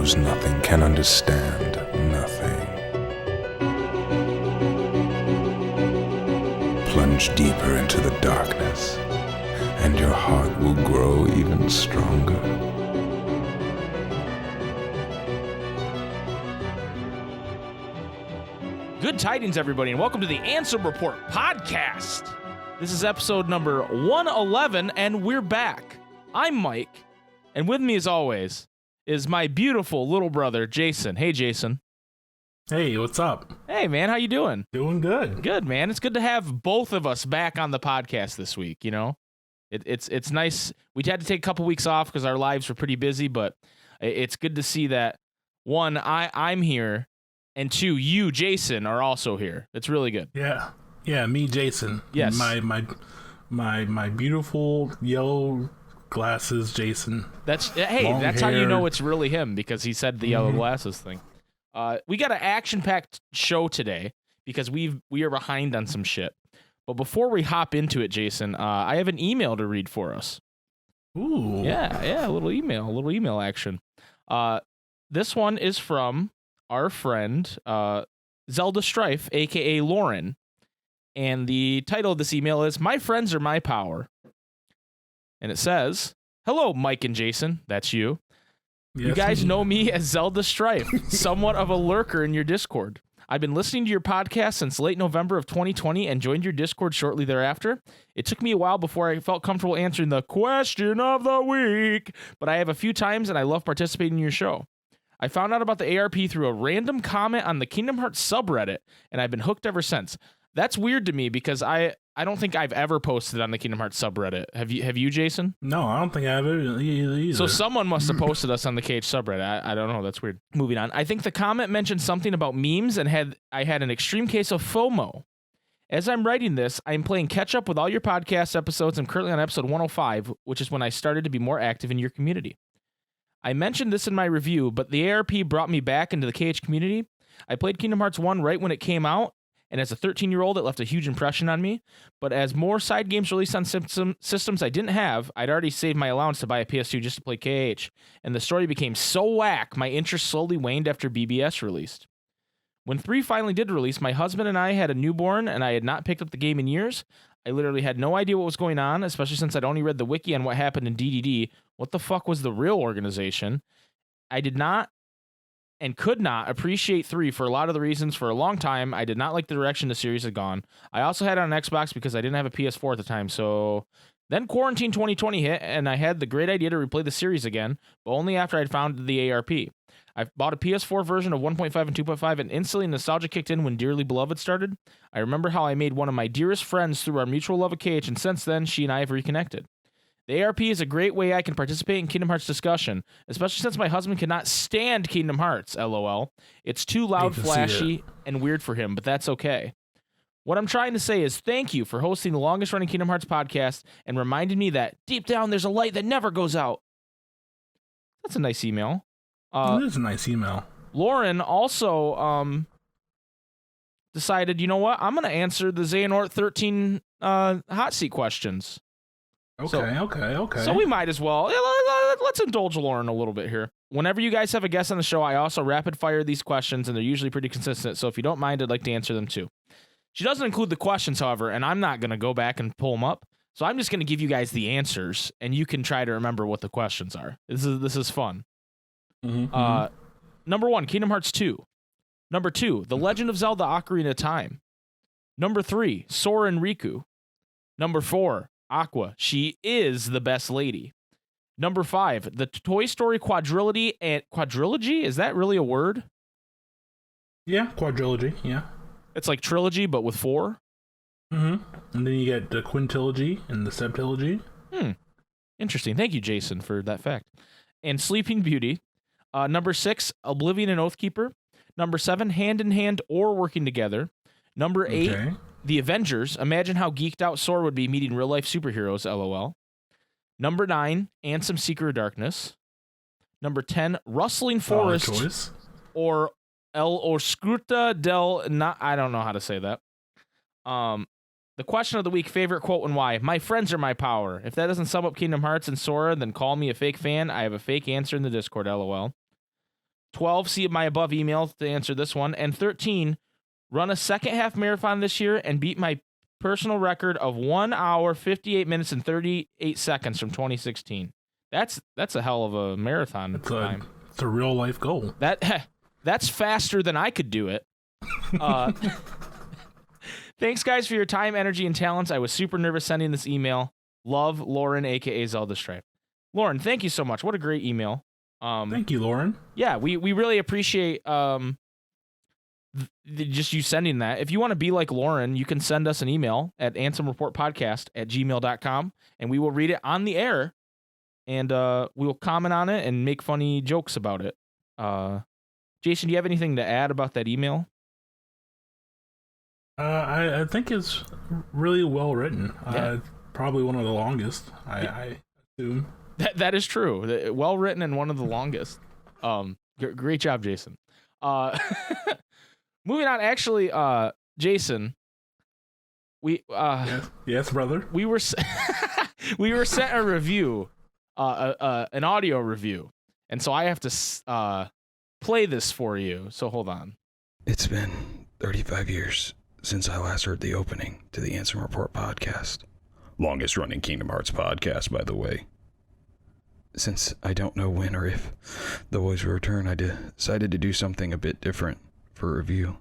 knows nothing, can understand nothing. Plunge deeper into the darkness, and your heart will grow even stronger. Good tidings, everybody, and welcome to the Ansem Report podcast. This is episode number 111, and we're back. I'm Mike, and with me, as always, is my beautiful little brother, Jason. Hey, Jason. Hey, what's up? Hey, man, how you doing? Doing good. Good, man. It's good to have both of us back on the podcast this week, you know? It's nice. We had to take a couple weeks off because our lives were pretty busy, but it's good to see that, one, I'm here, and two, you, Jason, are also here. It's really good. Yeah, me, Jason. Yes. My beautiful yellow glasses, Jason. That's Long how you hair. know it's really him, because he said the yellow glasses thing. We got an action-packed show today because we are behind on some shit. But before we hop into it, Jason, I have an email to read for us. Ooh. Yeah, a little email action. This one is from our friend Zelda Strife, aka Lauren, and the title of this email is "My Friends Are My Power," and it says, "Hello, Mike and Jason." That's you. Yes, You guys me. know me as Zelda Strife, somewhat of a lurker in your Discord. I've been listening to your podcast since late November of 2020 and joined your Discord shortly thereafter. It took me a while before I felt comfortable answering the question of the week, but I have a few times and I love participating in your show. I found out about the ARP through a random comment on the Kingdom Hearts subreddit, and I've been hooked ever since. That's weird to me because I don't think I've ever posted on the Kingdom Hearts subreddit. Have you, Jason? No, I don't think I have it either. So someone must have posted us on the KH subreddit. I don't know. That's weird. Moving on. I think the comment mentioned something about memes and I had an extreme case of FOMO. As I'm writing this, I'm playing catch up with all your podcast episodes. I'm currently on episode 105, which is when I started to be more active in your community. I mentioned this in my review, but the ARP brought me back into the KH community. I played Kingdom Hearts 1 right when it came out, and as a 13-year-old, it left a huge impression on me. But as more side games released on systems I didn't have, I'd already saved my allowance to buy a PS2 just to play KH, and the story became so whack, my interest slowly waned after BBS released. When 3 finally did release, my husband and I had a newborn, and I had not picked up the game in years. I literally had no idea what was going on, especially since I'd only read the wiki on what happened in DDD. What the fuck was the real organization? I did not and could not appreciate 3 for a lot of the reasons. For a long time, I did not like the direction the series had gone. I also had it on Xbox because I didn't have a PS4 at the time, so then Quarantine 2020 hit, and I had the great idea to replay the series again, but only after I'd found the ARP. I bought a PS4 version of 1.5 and 2.5, and instantly nostalgia kicked in when Dearly Beloved started. I remember how I made one of my dearest friends through our mutual love of KH, and since then, she and I have reconnected. The ARP is a great way I can participate in Kingdom Hearts discussion, especially since my husband cannot stand Kingdom Hearts, LOL. It's too loud, flashy, and weird for him, but that's okay. What I'm trying to say is thank you for hosting the longest-running Kingdom Hearts podcast and reminding me that deep down there's a light that never goes out. That's a nice email. It is a nice email. Lauren also decided, you know what? I'm going to answer the Xehanort 13 hot seat questions. Okay. So we might as well. Let's indulge Lauren a little bit here. Whenever you guys have a guest on the show, I also rapid fire these questions, and they're usually pretty consistent. So if you don't mind, I'd like to answer them too. She doesn't include the questions, however, and I'm not going to go back and pull them up. So I'm just going to give you guys the answers, and you can try to remember what the questions are. This is fun. Number 1, Kingdom Hearts 2. Number 2, The Legend of Zelda: Ocarina of Time. Number 3, Sora and Riku. Number 4, Aqua. She is the best lady. Number 5, the Toy Story quadrilogy. And quadrilogy? Is that really a word? Yeah, quadrilogy. Yeah. It's like trilogy, but with 4. And then you get the quintilogy and the septilogy. Interesting. Thank you, Jason, for that fact. And Sleeping Beauty. Number 6, Oblivion and Oathkeeper. Number 7, Hand in Hand or Working Together. Number 8, The Avengers. Imagine how geeked out Sora would be meeting real-life superheroes, LOL. Number 9, Ansem Secret of Darkness. Number 10, Rustling Forest. Or El Oscurta del... I don't know how to say that. The question of the week, favorite quote and why. My friends are my power. If that doesn't sum up Kingdom Hearts and Sora, then call me a fake fan. I have a fake answer in the Discord, LOL. 12, see my above email to answer this one. And 13, run a second half marathon this year and beat my personal record of 1 hour, 58 minutes, and 38 seconds from 2016. That's a hell of a marathon time. It's a real life goal. That's faster than I could do it. Thanks, guys, for your time, energy, and talents. I was super nervous sending this email. Love, Lauren, a.k.a. Zelda Stripe. Lauren, thank you so much. What a great email. Thank you, Lauren. Yeah, we really appreciate just you sending that. If you want to be like Lauren, you can send us an email at ansomreportpodcast@gmail.com, and we will read it on the air, and we will comment on it and make funny jokes about it. Jason, do you have anything to add about that email? I think it's really well written. Yeah. Probably one of the longest, I assume. That is true. Well written and one of the longest. Great job, Jason. Moving on, actually, Jason, we yes, brother. we were sent a review, an audio review, and so I have to play this for you. So hold on. It's been 35 years since I last heard the opening to the Ansem Report podcast. Longest running Kingdom Hearts podcast, by the way. Since I don't know when or if the voice will return, I decided to do something a bit different for review.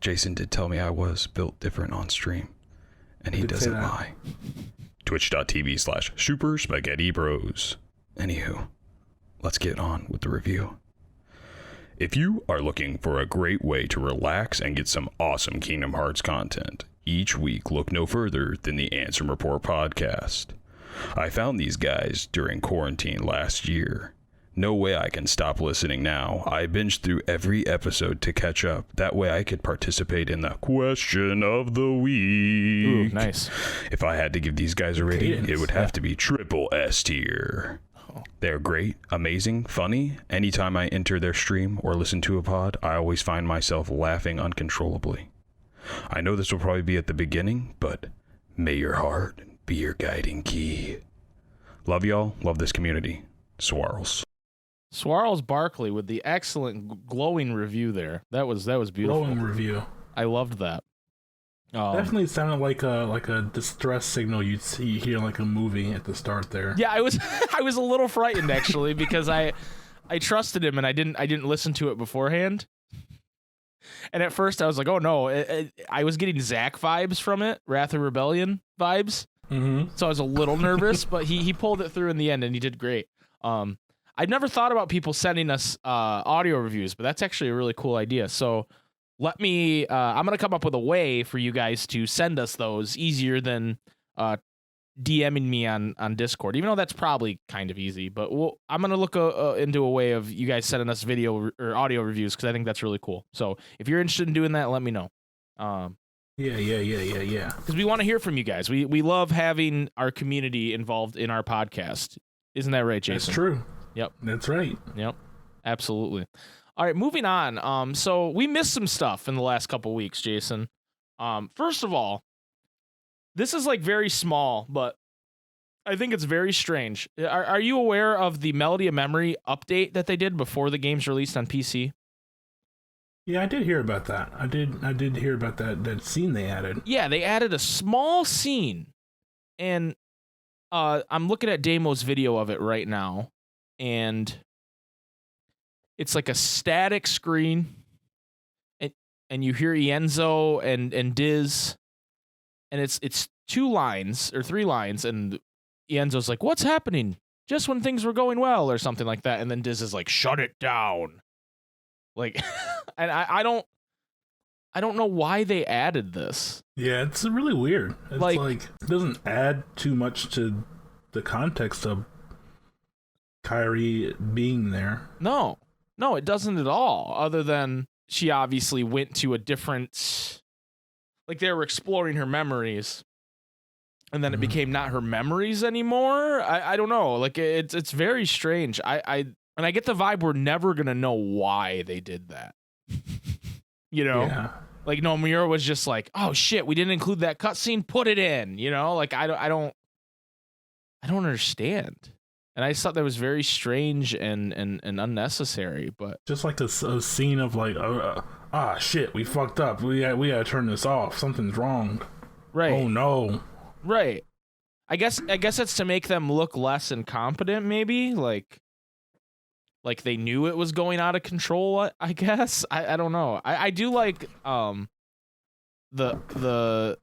Jason did tell me I was built different on stream, and he doesn't lie. Twitch.tv/Super Spaghetti Bros. Anywho, let's get on with the review. If you are looking for a great way to relax and get some awesome Kingdom Hearts content, each week look no further than the Ansem Report podcast. I found these guys during quarantine last year. No way I can stop listening now. I binged through every episode to catch up. That way I could participate in the question of the week. Ooh, nice. If I had to give these guys a rating, it would have to be triple S tier. They're great, amazing, funny. Anytime I enter their stream or listen to a pod, I always find myself laughing uncontrollably. I know this will probably be at the beginning, but may your heart be your guiding key. Love y'all. Love this community. Swarls. Swarls Barkley with the excellent glowing review there. That was beautiful. Glowing review. I loved that. Definitely sounded like a distress signal you'd hear like a movie at the start there. Yeah, I was a little frightened actually because I trusted him and I didn't listen to it beforehand. And at first I was like, oh no, I was getting Zack vibes from it, Wrath of Rebellion vibes. Mm-hmm. So I was a little nervous, but he pulled it through in the end and he did great. I'd never thought about people sending us audio reviews, but that's actually a really cool idea. So let me, I'm going to come up with a way for you guys to send us those easier than DMing me on Discord, even though that's probably kind of easy. But I'm going to look into a way of you guys sending us video or audio reviews because I think that's really cool. So if you're interested in doing that, let me know. Yeah. Because we want to hear from you guys. We love having our community involved in our podcast. Isn't that right, Jason? That's true. Yep. That's right. Yep. Absolutely. All right, moving on. So we missed some stuff in the last couple weeks, Jason. First of all, this is like very small, but I think it's very strange. Are you aware of the Melody of Memory update that they did before the game's released on PC? Yeah, I did hear about that. I did hear about that scene they added. Yeah, they added a small scene, and I'm looking at Damo's video of it right now, and it's like a static screen, and you hear Ienzo and Diz, and it's 2 lines or 3 lines, and Ienzo's like, "What's happening?" Just when things were going well, or something like that, and then Diz is like, "Shut it down." Like, and I don't know why they added this. Yeah, it's really weird. It's like it doesn't add too much to the context of Kairi being there. No, it doesn't at all. Other than she obviously went to a different, like they were exploring her memories, and then it became not her memories anymore. I don't know. Like it's very strange. And I get the vibe we're never gonna know why they did that. You know, yeah. Like Nomura was just like, "Oh shit, we didn't include that cutscene. Put it in." You know, like I don't understand. And I just thought that was very strange and unnecessary. But just like a scene of like, shit, we fucked up. We gotta turn this off. Something's wrong. right, Oh no. right. I guess it's to make them look less incompetent, maybe like they knew it was going out of control. I guess I don't know. I do like the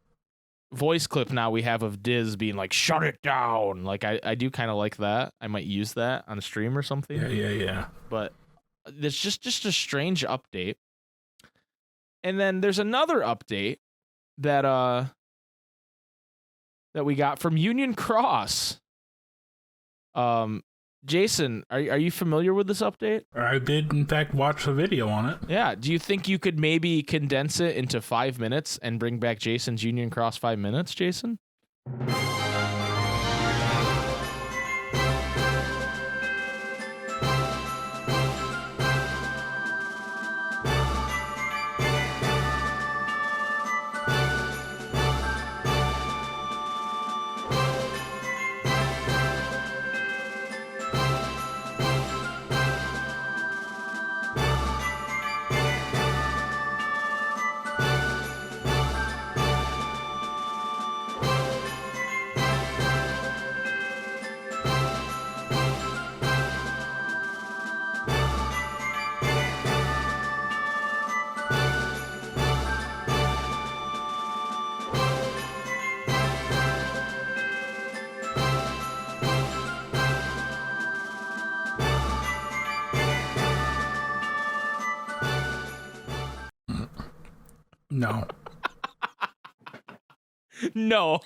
voice clip now we have of Diz being like, shut it down. Like I do kind of like that. I might use that on a stream or something. Yeah. But it's just a strange update. And then there's another update that we got from Union Cross. Jason, are you familiar with this update? I did, in fact, watch a video on it. Yeah. Do you think you could maybe condense it into 5 minutes and bring back Jason's Union Cross 5 minutes, Jason? No. No.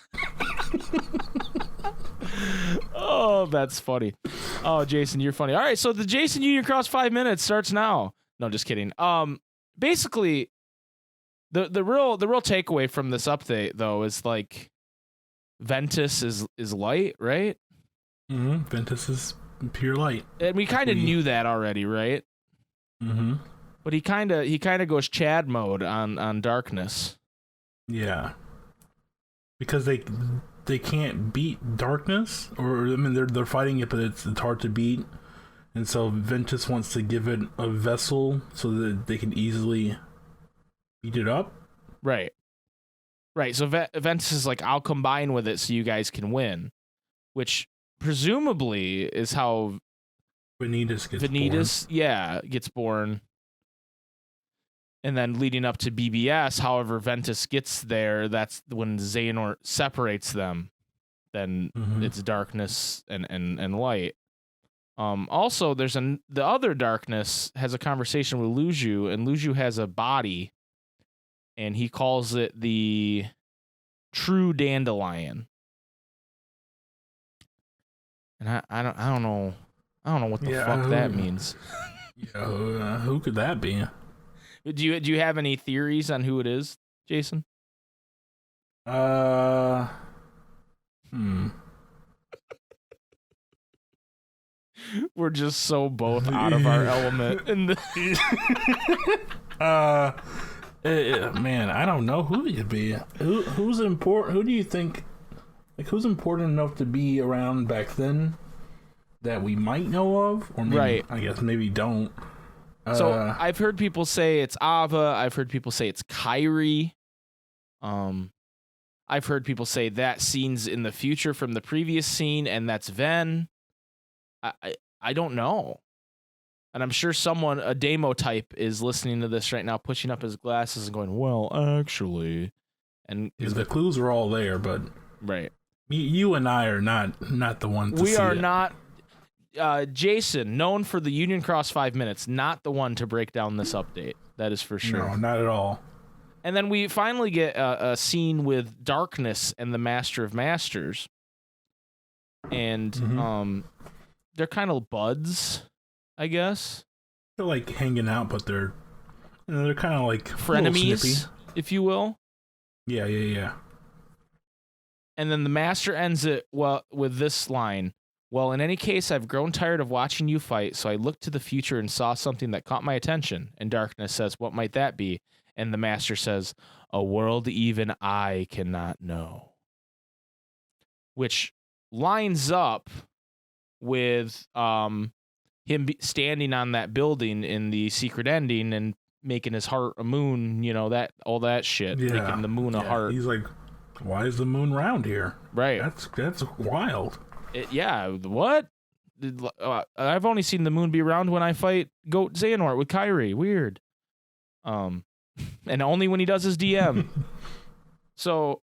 Oh, that's funny. Oh, Jason, you're funny. All right, so the Jason Union Cross 5 minutes starts now. No, just kidding. Basically, the real takeaway from this update though is like Ventus is light, right? Mm-hmm. Ventus is pure light. And we kind of knew that already, right? Mm-hmm. But he kind of goes Chad mode on darkness. Yeah. Because they can't beat darkness, or I mean they're fighting it, but it's hard to beat, and so Ventus wants to give it a vessel so that they can easily beat it up. Right. So Ventus is like, I'll combine with it so you guys can win, which presumably is how Vanitas gets born. And then leading up to BBS, however Ventus gets there, that's when Xehanort separates them. Then it's darkness and light. Also, there's the other darkness has a conversation with Luju, and Luju has a body, and he calls it the true dandelion. And I don't know what the fuck that means. Yeah, who could that be? Do you have any theories on who it is, Jason? We're just so both out of our element. Man, I don't know who it could be. Who's important? Who do you think? Like, who's important enough to be around back then that we might know of, or maybe, right? I guess maybe don't. So I've heard people say it's Ava. I've heard people say it's Kyrie. I've heard people say that scene's in the future from the previous scene, and that's Ven. I don't know. And I'm sure a demo type is listening to this right now, pushing up his glasses and going, well, actually. And the clues are all there, but right. You and I are not the ones to see it. We are not. Jason, known for the Union Cross 5 minutes, not the one to break down this update. That is for sure. No, not at all. And then we finally get a scene with Darkness and the Master of Masters. And they're kind of buds, I guess. They're like hanging out, but they're kind of like frenemies, if you will. Yeah. And then the Master ends it with this line. Well, in any case, I've grown tired of watching you fight, so I looked to the future and saw something that caught my attention. And Darkness says, what might that be? And the Master says, a world even I cannot know. Which lines up with him standing on that building in the secret ending and making his heart a moon, that all that shit, making the moon a heart. He's like, why is the moon round here? Right. That's wild. What? I've only seen the moon be round when I fight Goat Xehanort with Kyrie. Weird. And only when he does his DM. So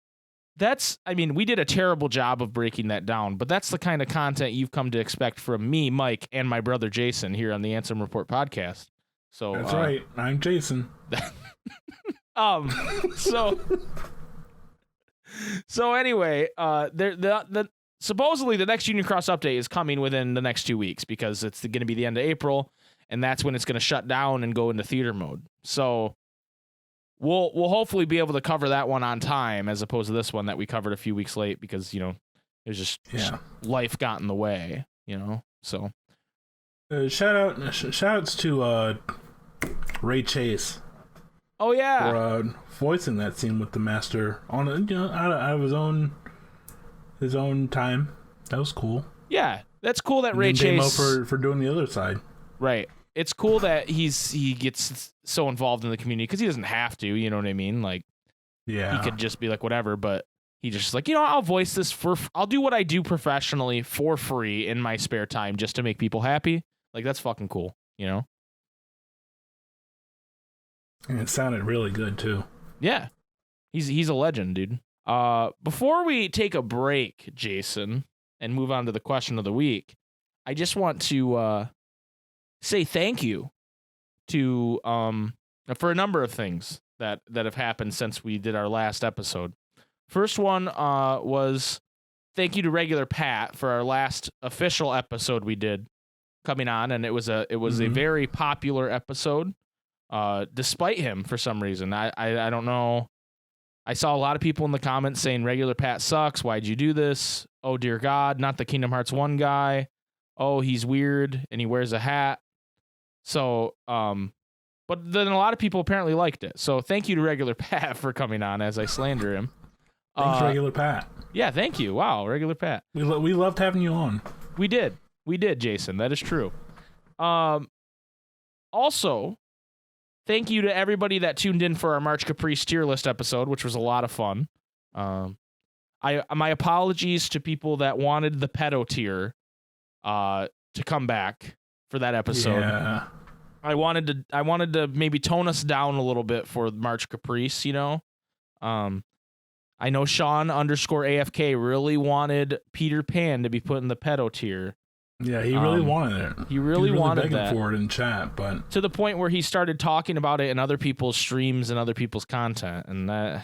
we did a terrible job of breaking that down, but that's the kind of content you've come to expect from me, Mike, and my brother Jason here on the Ansem Report podcast. So that's right. I'm Jason. So anyway, supposedly the next Union Cross update is coming within the next 2 weeks because it's going to be the end of April, and that's when it's going to shut down and go into theater mode. So we'll hopefully be able to cover that one on time as opposed to this one that we covered a few weeks late because it was just life got in the way. So shout outs to Ray Chase. Oh yeah, for voicing that scene with the Master on out of his own time. That was cool. Yeah, that's cool that Ray Demo Chase for doing the other side. Right. It's cool that he gets so involved in the community because he doesn't have to. You know what I mean? Like, he could just be like whatever, but he just like I'll voice this I'll do what I do professionally for free in my spare time just to make people happy. Like that's fucking cool. And it sounded really good too. Yeah, he's a legend, dude. Before we take a break, Jason, and move on to the question of the week, I just want to say thank you to for a number of things that have happened since we did our last episode. First one was thank you to regular Pat for our last official episode we did coming on, and it was a very popular episode. Despite him, for some reason, I don't know. I saw a lot of people in the comments saying regular Pat sucks. Why'd you do this? Oh dear God, not the Kingdom Hearts 1 guy. Oh, he's weird and he wears a hat. So, but then a lot of people apparently liked it. So thank you to regular Pat for coming on as I slander him. Thanks, regular Pat. Yeah, thank you. Wow, regular Pat. We loved having you on. We did, Jason. That is true. Also, thank you to everybody that tuned in for our March Caprice tier list episode, which was a lot of fun. My apologies to people that wanted the pedo tier to come back for that episode. Yeah. I wanted to maybe tone us down a little bit for March Caprice, I know Sean_AFK really wanted Peter Pan to be put in the pedo tier. Yeah, he really wanted it. He really wanted begging that for it in chat, but to the point where he started talking about it in other people's streams and other people's content, and that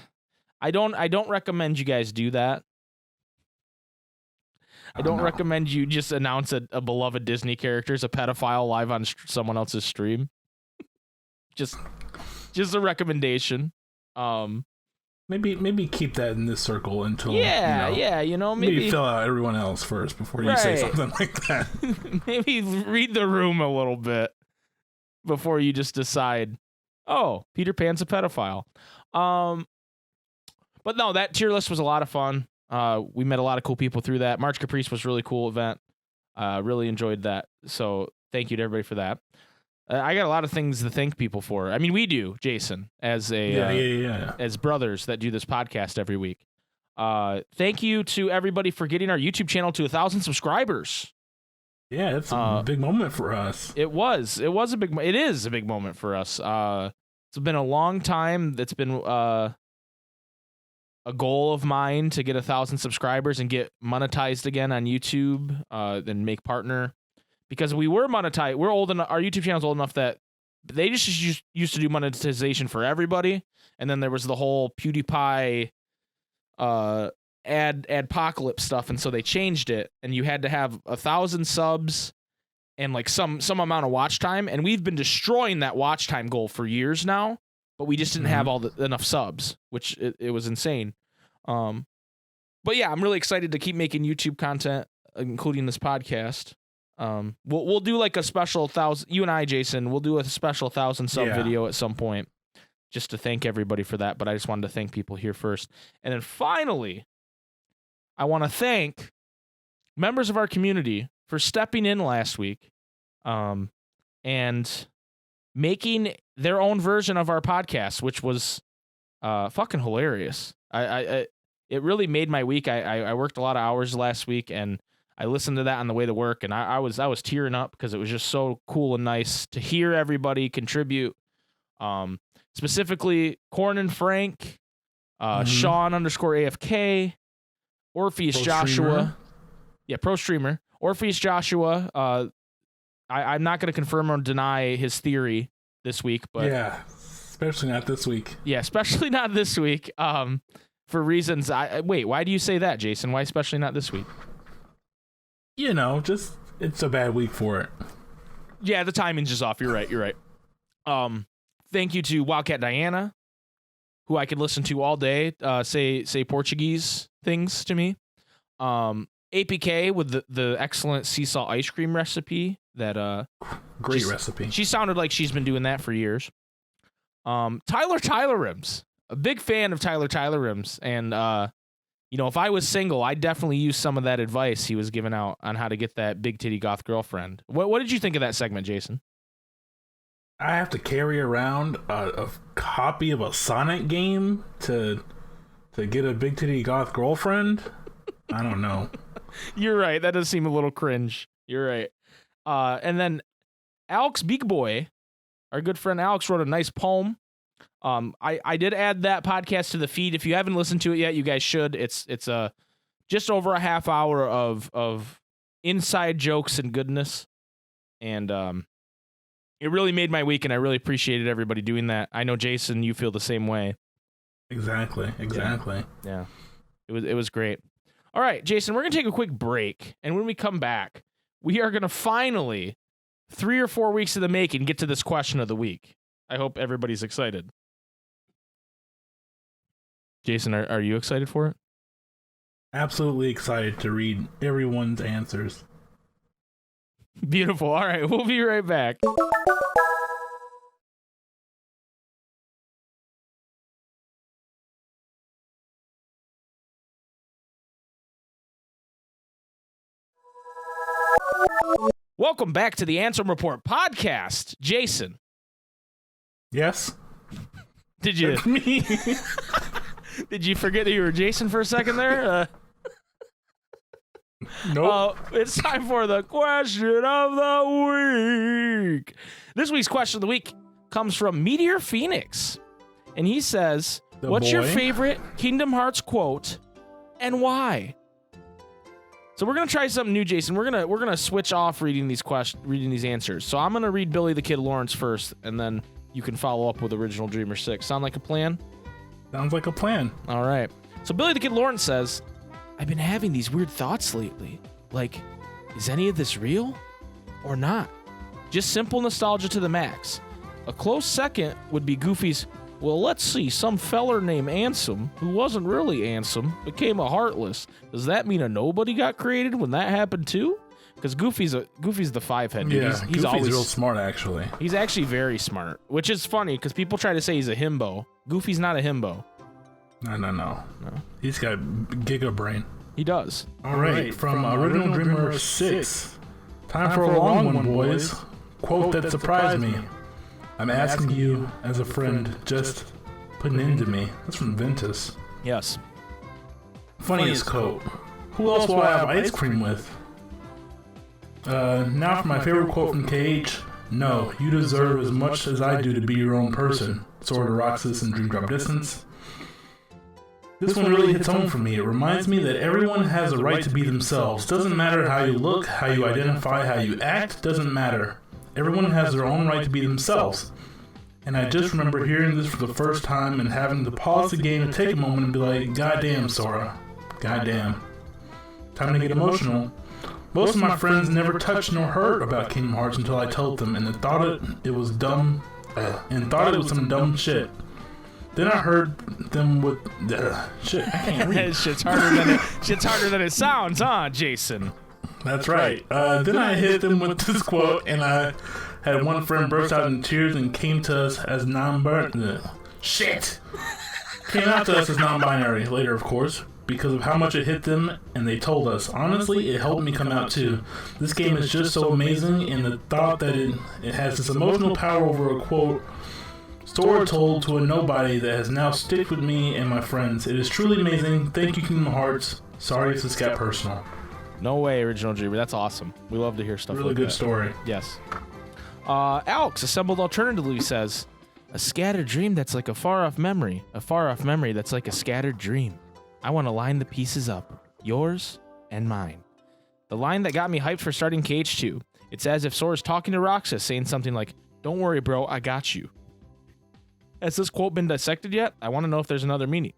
I don't recommend you guys do that. I don't recommend you just announce a beloved Disney character as a pedophile live on someone else's stream. just a recommendation. Maybe keep that in this circle until maybe fill out everyone else first before you say something like that. Maybe read the room a little bit before you just decide, oh, Peter Pan's a pedophile. But no, that tier list was a lot of fun. We met a lot of cool people through that. March Caprice was a really cool event. Really enjoyed that. So thank you to everybody for that. I got a lot of things to thank people for. I mean, we do, Jason, as as brothers that do this podcast every week. Thank you to everybody for getting our YouTube channel to 1,000 subscribers. Yeah, it's a big moment for us. It is a big moment for us. It's been a long time. It's been a goal of mine to get 1,000 subscribers and get monetized again on YouTube, then make partner. Because we were monetized, we're old enough. Our YouTube channel's old enough that they just used to do monetization for everybody, and then there was the whole PewDiePie adpocalypse stuff, and so they changed it, and you had to have 1,000 subs and like some amount of watch time, and we've been destroying that watch time goal for years now, but we just didn't have enough subs, which it was insane. But yeah, I'm really excited to keep making YouTube content, including this podcast. We'll do like a special 1,000. You and I, Jason, we'll do a special 1,000 sub video at some point, just to thank everybody for that. But I just wanted to thank people here first, and then finally, I want to thank members of our community for stepping in last week and making their own version of our podcast, which was fucking hilarious. It really made my week. I worked a lot of hours last week, and I listened to that on the way to work, and I was tearing up because it was just so cool and nice to hear everybody contribute. Specifically, Corn and Frank, Sean _AFK, Orpheus Joshua. Yeah, pro streamer. Orpheus Joshua. I'm not going to confirm or deny his theory this week, but yeah, especially not this week. Yeah, especially not this week. For reasons wait, why do you say that, Jason? Why especially not this week? You know, just it's a bad week for it. Yeah, the timing's just off. You're right. Thank you to Wildcat Diana, who I could listen to all day, say Portuguese things to me. APK with the excellent sea salt ice cream recipe that great recipe. She sounded like she's been doing that for years. TylerTylerims, a big fan of TylerTylerims, and if I was single, I'd definitely use some of that advice he was giving out on how to get that big titty goth girlfriend. What did you think of that segment, Jason? I have to carry around a copy of a Sonic game to get a big titty goth girlfriend. I don't know. You're right. That does seem a little cringe. You're right. And then Alex Big Boy, our good friend Alex, wrote a nice poem. I did add that podcast to the feed. If you haven't listened to it yet, you guys should. It's just over a half hour of inside jokes and goodness, and it really made my week, and I really appreciated everybody doing that. I know, Jason, you feel the same way. Exactly. Yeah. It was great. All right, Jason, we're going to take a quick break, and when we come back, we are going to finally, 3 or 4 weeks in the making, get to this question of the week. I hope everybody's excited. Jason, are you excited for it? Absolutely excited to read everyone's answers. Beautiful. All right, we'll be right back. Welcome back to the Ansem Report podcast. Jason. Yes? Did you? That's me. Did you forget that you were Jason for a second there? Nope. It's time for the question of the week. This week's question of the week comes from Meteor Phoenix. And he says, what's your favorite Kingdom Hearts quote and why? So we're gonna try something new, Jason. We're gonna switch off reading these answers. So I'm gonna read Billy the Kid Lawrence first, and then you can follow up with Original Dreamer 6. Sound like a plan? Sounds like a plan. All right. So Billy the Kid Lawrence says, I've been having these weird thoughts lately. Like, is any of this real or not? Just simple nostalgia to the max. A close second would be Goofy's, well, let's see, some feller named Ansem, who wasn't really Ansem, became a Heartless. Does that mean a nobody got created when that happened too? Because Goofy's the five-head dude. Yeah, he's always real smart, actually. He's actually very smart, which is funny because people try to say he's a himbo. Goofy's not a himbo. No. He's got giga brain. He does. All right, from Original Dreamer 6. Time for a long one, boys. Quote that surprised me. I'm asking you as a friend, just put an end to me. That's from Ventus. Yes. Funniest quote. Who else will I have ice cream with? Now for my favorite quote from KH. No, you deserve as much as I do to be your own person. Sword of Roxas and Dream Drop Distance. This one really hits home for me. It reminds me that everyone has a right to be themselves. Doesn't matter how you look, how you identify, how you act, doesn't matter. Everyone has their own right to be themselves. And I just remember hearing this for the first time and having to pause the game and take a moment and be like, goddamn, Sora. Goddamn. Time to get emotional. Most of my friends never touched nor heard about Kingdom Hearts until I told them, and thought it was dumb, and thought it was some dumb shit. Then I heard them with shit. I can't read. Shit's harder than it sounds, huh, Jason? That's right. Then I hit them with this quote, and I had one friend burst out in tears and came to us as non-burnt. Shit. came out to us as non-binary later, of course, because of how much it hit them, and they told us. Honestly, it helped me come out too. This game is just so amazing, and the thought that it has this emotional power over a quote story told to a nobody that has now sticked with me and my friends. It is truly amazing. Thank you, Kingdom Hearts. Sorry if this got personal. No way, Original Dreamer. That's awesome. We love to hear stuff Really like good that. story. Yes. Alex, assembled alternatively, says, a scattered dream that's like a far-off memory. A far-off memory that's like a scattered dream. I want to line the pieces up. Yours and mine. The line that got me hyped for starting KH2. It's as if Sora's talking to Roxas, saying something like, don't worry, bro, I got you. Has this quote been dissected yet? I want to know if there's another meaning.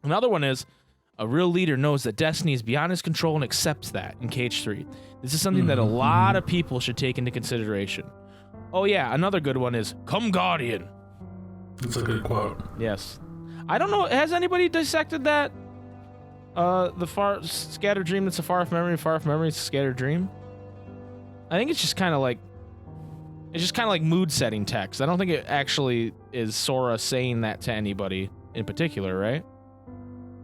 Another one is, a real leader knows that destiny is beyond his control and accepts that in KH3. This is something that a lot of people should take into consideration. Oh yeah, another good one is, come Guardian. That's a good quote. Yes. I don't know, has anybody dissected that? The scattered dream that's a far-off memory is a scattered dream? I think it's just kind of like, mood setting text. I don't think it actually is Sora saying that to anybody in particular, right?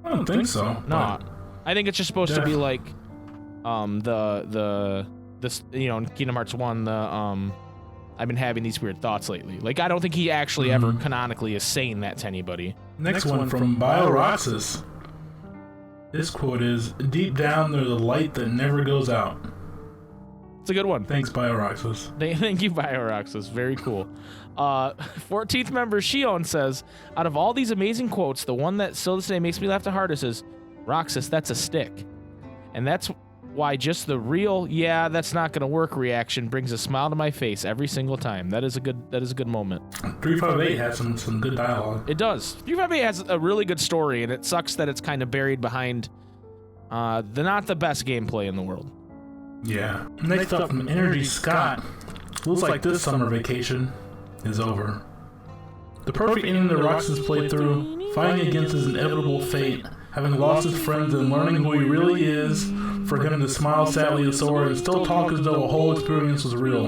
I don't think so. No, I think it's just supposed to be like, in Kingdom Hearts 1, I've been having these weird thoughts lately. Like, I don't think he actually ever canonically is saying that to anybody. Next one from BioRoxas. This quote is, deep down there's a light that never goes out. It's a good one. Thanks, BioRoxas. Thank you, BioRoxas. Very cool. 14th member Shion says, out of all these amazing quotes, the one that still today makes me laugh the hardest is, Roxas, that's a stick. And that's why just the real, yeah, that's not going to work reaction brings a smile to my face every single time. That is a good moment. 358 has some good dialogue. It does. 358 has a really good story, and it sucks that it's kind of buried behind not the best gameplay in the world. Yeah. Next up from Energy Scott. Looks like this summer vacation is over. The perfect ending to Roxas' playthrough, fighting against his inevitable fate, having lost his friends and learning who he really is, for him to smile sadly at Sora and still talk as though a whole experience was real.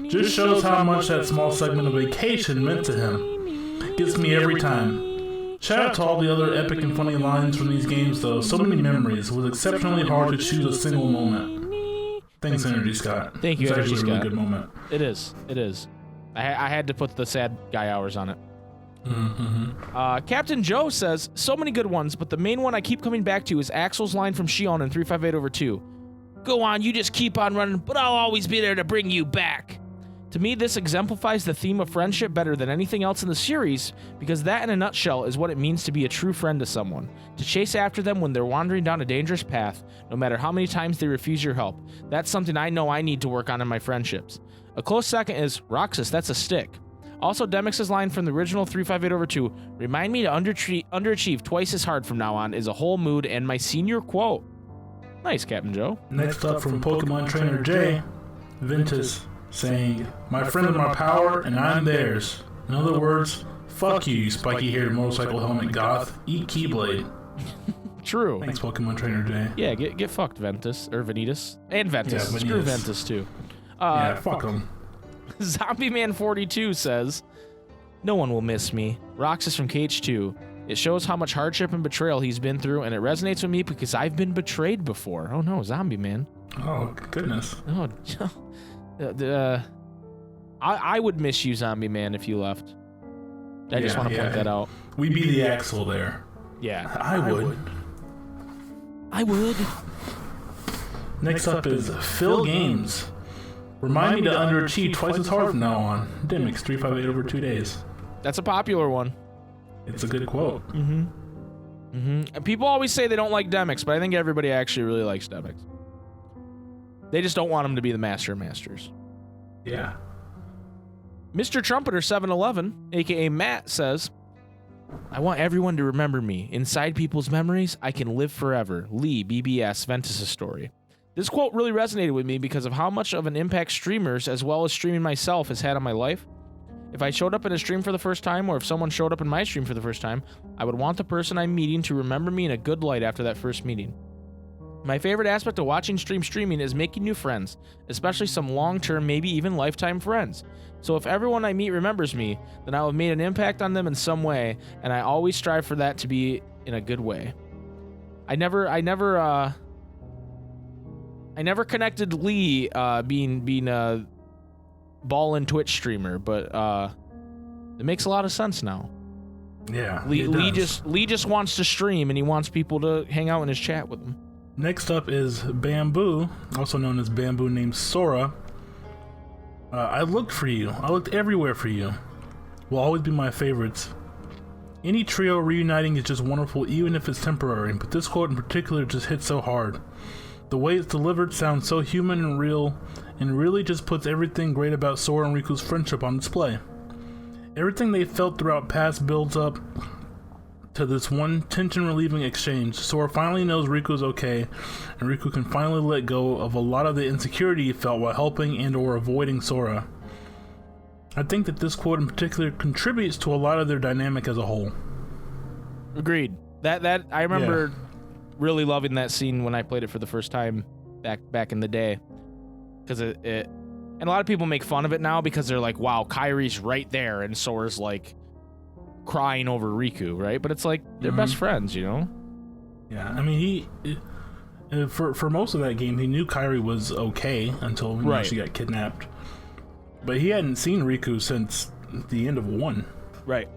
Just shows how much that small segment of vacation meant to him. Gets me every time. Shout out to all the other epic and funny lines from these games though, so many memories. It was exceptionally hard to choose a single moment. Thanks, Energy Scott. Thank you, Energy Scott. It's actually a really good moment. It is. I had to put the sad guy hours on it. Captain Joe says, so many good ones, but the main one I keep coming back to is Axel's line from Shion in 358/2. Go on, you just keep on running, but I'll always be there to bring you back. To me, this exemplifies the theme of friendship better than anything else in the series, because that in a nutshell is what it means to be a true friend to someone. To chase after them when they're wandering down a dangerous path, no matter how many times they refuse your help. That's something I know I need to work on in my friendships. A close second is, Roxas, that's a stick. Also, Demix's line from the original 358/2, remind me to underachieve twice as hard from now on, is a whole mood and my senior quote. Nice, Captain Joe. Next up from Pokemon Trainer J, Ventus saying, my friends are my power and I'm theirs. In other words, fuck you spiky-haired motorcycle helmet goth. Eat Keyblade. True. Thanks, Pokemon Trainer J. Yeah, get fucked, Ventus. Or Vanitas. And Ventus. Yeah, Screw Ventus, too. Yeah, fuck him. Zombie Man 42 says, no one will miss me. Roxas from KH2. It shows how much hardship and betrayal he's been through, and it resonates with me because I've been betrayed before. Oh no, Zombie Man. Oh, goodness. Oh, I would miss you, Zombie Man, if you left. I just want to point that out. We'd be the Axel there. Yeah. I would. Next up is Phil Games. Remind me to underachieve twice as hard from now on. Demix 358/2 days. That's a popular one. It's a good quote. People always say they don't like Demix, but I think everybody actually really likes Demix. They just don't want him to be the master of masters. Yeah. Mr. Trumpeter 711, aka Matt, says, I want everyone to remember me. Inside people's memories, I can live forever. Lee, BBS, Ventus' story. This quote really resonated with me because of how much of an impact streamers, as well as streaming myself, has had on my life. If I showed up in a stream for the first time, or if someone showed up in my stream for the first time, I would want the person I'm meeting to remember me in a good light after that first meeting. My favorite aspect of watching streaming is making new friends, especially some long-term, maybe even lifetime friends. So if everyone I meet remembers me, then I will have made an impact on them in some way, and I always strive for that to be in a good way. I never connected Lee being a ballin' Twitch streamer, but it makes a lot of sense now. Yeah, Lee just wants to stream, and he wants people to hang out in his chat with him. Next up is Bamboo, also known as Bamboo named Sora. I looked for you. I looked everywhere for you. Will always be my favorites. Any trio reuniting is just wonderful, even if it's temporary, but this quote in particular just hits so hard. The way it's delivered sounds so human and real, and really just puts everything great about Sora and Riku's friendship on display. Everything they felt throughout past builds up to this one tension-relieving exchange. Sora finally knows Riku's okay, and Riku can finally let go of a lot of the insecurity he felt while helping and or avoiding Sora. I think that this quote in particular contributes to a lot of their dynamic as a whole. Agreed. That I remember really loving that scene when I played it for the first time back in the day, because it and a lot of people make fun of it now because they're like, wow, Kairi's right there and Sora's like crying over Riku, right? But it's like they're best friends, you know? Yeah, I mean, for most of that game, he knew Kairi was okay until she got kidnapped. But he hadn't seen Riku since the end of 1. Right.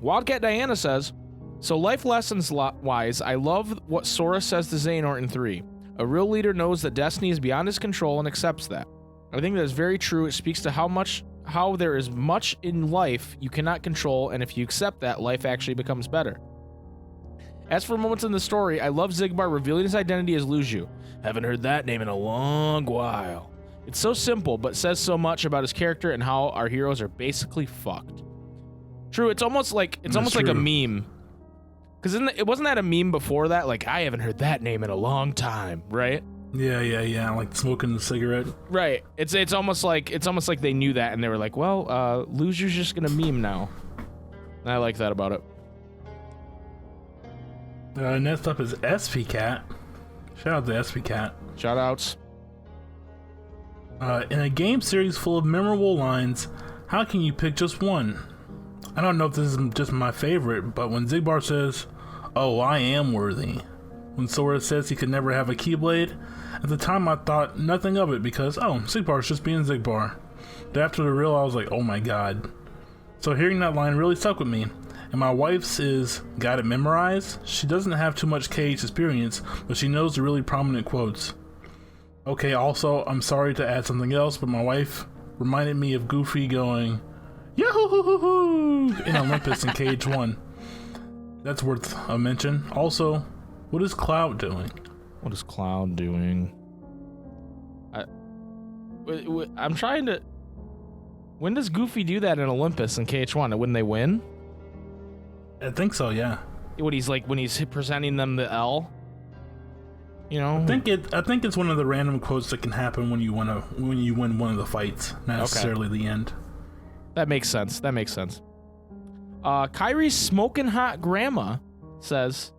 Wildcat Diana says, so life lessons wise, I love what Sora says to Xehanort in 3. A real leader knows that destiny is beyond his control and accepts that. I think that is very true. It speaks to how there is much in life you cannot control, and if you accept that, life actually becomes better. As for moments in the story, I love Xigbar revealing his identity as Luju. Haven't heard that name in a long while. It's so simple, but says so much about his character and how our heroes are basically fucked. True, it's almost like a meme. Because it wasn't that a meme before that? Like, I haven't heard that name in a long time, right? Yeah, like smoking the cigarette. Right. It's almost like they knew that and they were like, well, Luju's just gonna meme now. And I like that about it. Next up is SPCat. Shout out to SPCat. Shout outs. In a game series full of memorable lines, how can you pick just one? I don't know if this is just my favorite, but when Xigbar says, "Oh, I am worthy," when Sora says he could never have a Keyblade, at the time I thought nothing of it because, oh, Xigbar's just being Xigbar. But after the real, I was like, oh my god. So hearing that line really stuck with me. And my wife's is got it memorized. She doesn't have too much KH experience, but she knows the really prominent quotes. Okay, also, I'm sorry to add something else, but my wife reminded me of Goofy going, Yahoo! In Olympus in KH1. That's worth a mention. Also, what is Cloud doing? What is Cloud doing? I'm trying to... When does Goofy do that in Olympus in KH1? When they win? I think so, yeah. When he's presenting them the L? You know? I think it's one of the random quotes that can happen when you win one of the fights, not necessarily the end. That makes sense. Kairi's smoking hot grandma says,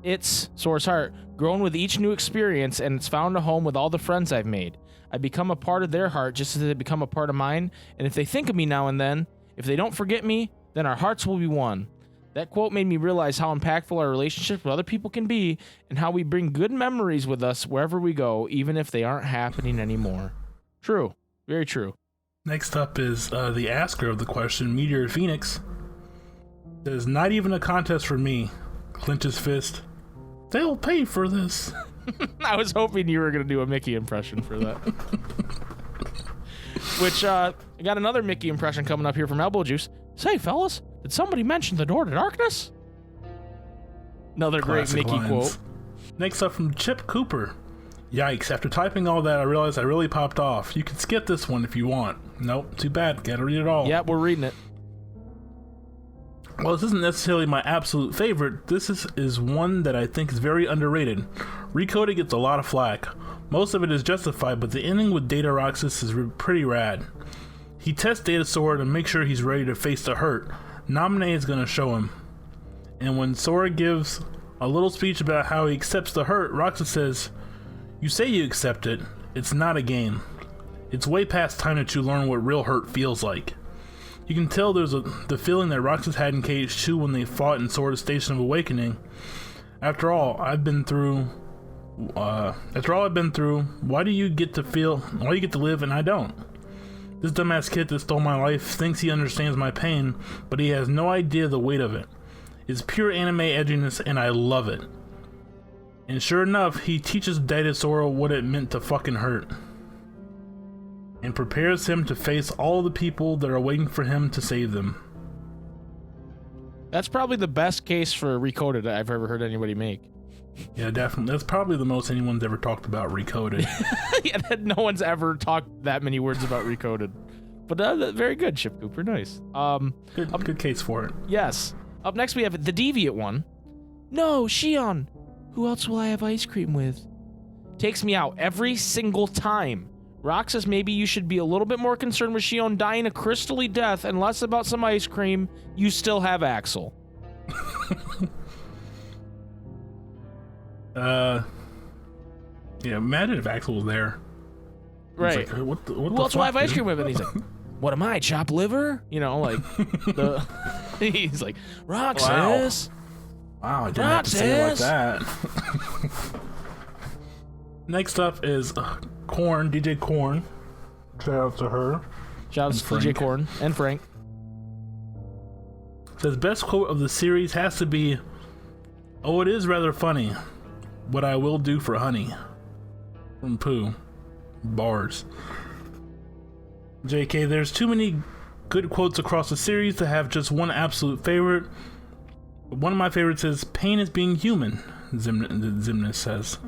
"It's Sora's heart, grown with each new experience, and it's found a home with all the friends I've made. I become a part of their heart just as they become a part of mine, and if they think of me now and then, if they don't forget me, then our hearts will be one." That quote made me realize how impactful our relationship with other people can be, and how we bring good memories with us wherever we go, even if they aren't happening anymore. True. Very true. Next up is the asker of the question, Meteor Phoenix. Says, not even a contest for me. Clenches fist. They'll pay for this. I was hoping you were going to do a Mickey impression for that. Which, I got another Mickey impression coming up here from Elbow Juice. Say, fellas, did somebody mention the door to darkness? Another Classic great Mickey lines. quote. Next up from Chip Cooper. Yikes, after typing all that, I realized I really popped off. You can skip this one if you want. Nope, too bad. Gotta read it all. Yeah, we're reading it. Well, this isn't necessarily my absolute favorite. This is one that I think is very underrated. Recoded gets a lot of flack. Most of it is justified, but the ending with Data Roxas is pretty rad. He tests Data Sora to make sure he's ready to face the hurt. Naminé is going to show him. And when Sora gives a little speech about how he accepts the hurt, Roxas says, "You say you accept it. It's not a game. It's way past time that you learn what real hurt feels like." You can tell there's the feeling that Roxas had in KH2 when they fought in Sora Station of Awakening. After all I've been through, why do you get to live and I don't? This dumbass kid that stole my life thinks he understands my pain, but he has no idea the weight of it. It's pure anime edginess and I love it. And sure enough, he teaches Data Sora what it meant to fucking hurt. And prepares him to face all the people that are waiting for him to save them. That's probably the best case for Recoded I've ever heard anybody make. Yeah, definitely. That's probably the most anyone's ever talked about Recoded. Yeah, no one's ever talked that many words about Recoded. But very good, Chip Cooper. Nice. Good case for it. Yes. Up next we have the Deviant one. No, Shion. Who else will I have ice cream with? Takes me out every single time. Roxas, maybe you should be a little bit more concerned with Shion dying a crystally death and less about some ice cream. You still have Axel. Yeah, imagine if Axel was there. Right. Like, what Who else will I have ice cream with? And he's like, what am I, chopped liver? You know, like, he's like, Roxas. Wow, I didn't have to say it like that. Next up is Korn, DJ Korn. Shout out to her. Shout out to DJ Korn and Frank. Says best quote of the series has to be, "Oh, it is rather funny. What I will do for honey." From Pooh. Bars. JK, there's too many good quotes across the series to have just one absolute favorite. One of my favorites is, "Pain is being human," Zimnus says.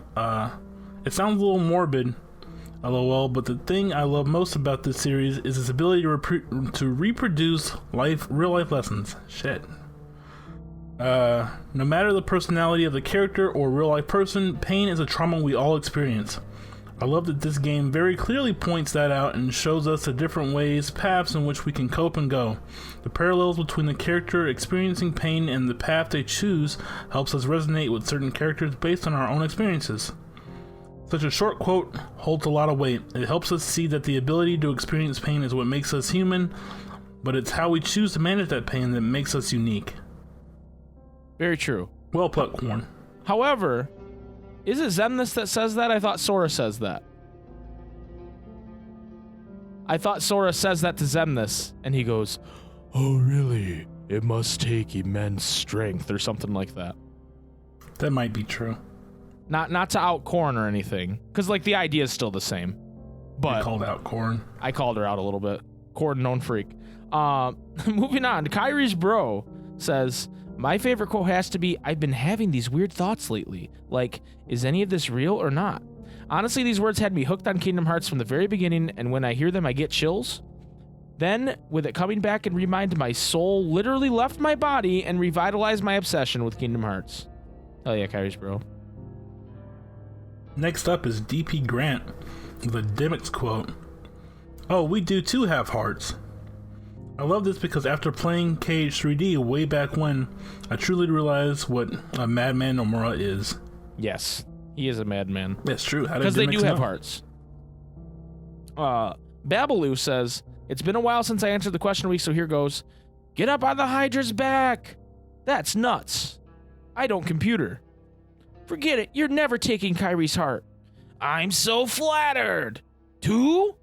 It sounds a little morbid, lol, but the thing I love most about this series is its ability to reproduce real life lessons. Shit. No matter the personality of the character or real life person, pain is a trauma we all experience. I love that this game very clearly points that out and shows us the different paths in which we can cope and go. The parallels between the character experiencing pain and the path they choose helps us resonate with certain characters based on our own experiences. Such a short quote holds a lot of weight. It helps us see that the ability to experience pain is what makes us human, but it's how we choose to manage that pain that makes us unique. Very true. Well put, Korn. However, is it Zemnis that says that? I thought Sora says that. I thought Sora says that to Zemnis, and he goes, "Oh, really? It must take immense strength," or something like that. That might be true. Not to out Korn or anything, because like the idea is still the same. But You called out Korn. I called her out a little bit. Korn, known freak. Moving on, Kyrie's bro says, "My favorite quote has to be, I've been having these weird thoughts lately. Like, is any of this real or not? Honestly, these words had me hooked on Kingdom Hearts from the very beginning, and when I hear them, I get chills. Then, with it coming back and remind my soul literally left my body and revitalized my obsession with Kingdom Hearts." Hell yeah, Kyrie's bro. Next up is DP Grant with a Dimix quote. "Oh, we do too have hearts." I love this because after playing KH3D way back when, I truly realized what a madman Nomura is. Yes, he is a madman. That's true. Because they do have hearts. Babaloo says, "It's been a while since I answered the question of the week, so here goes. Get up on the Hydra's back. That's nuts. I don't computer. Forget it. You're never taking Kyrie's heart. I'm so flattered. Two?"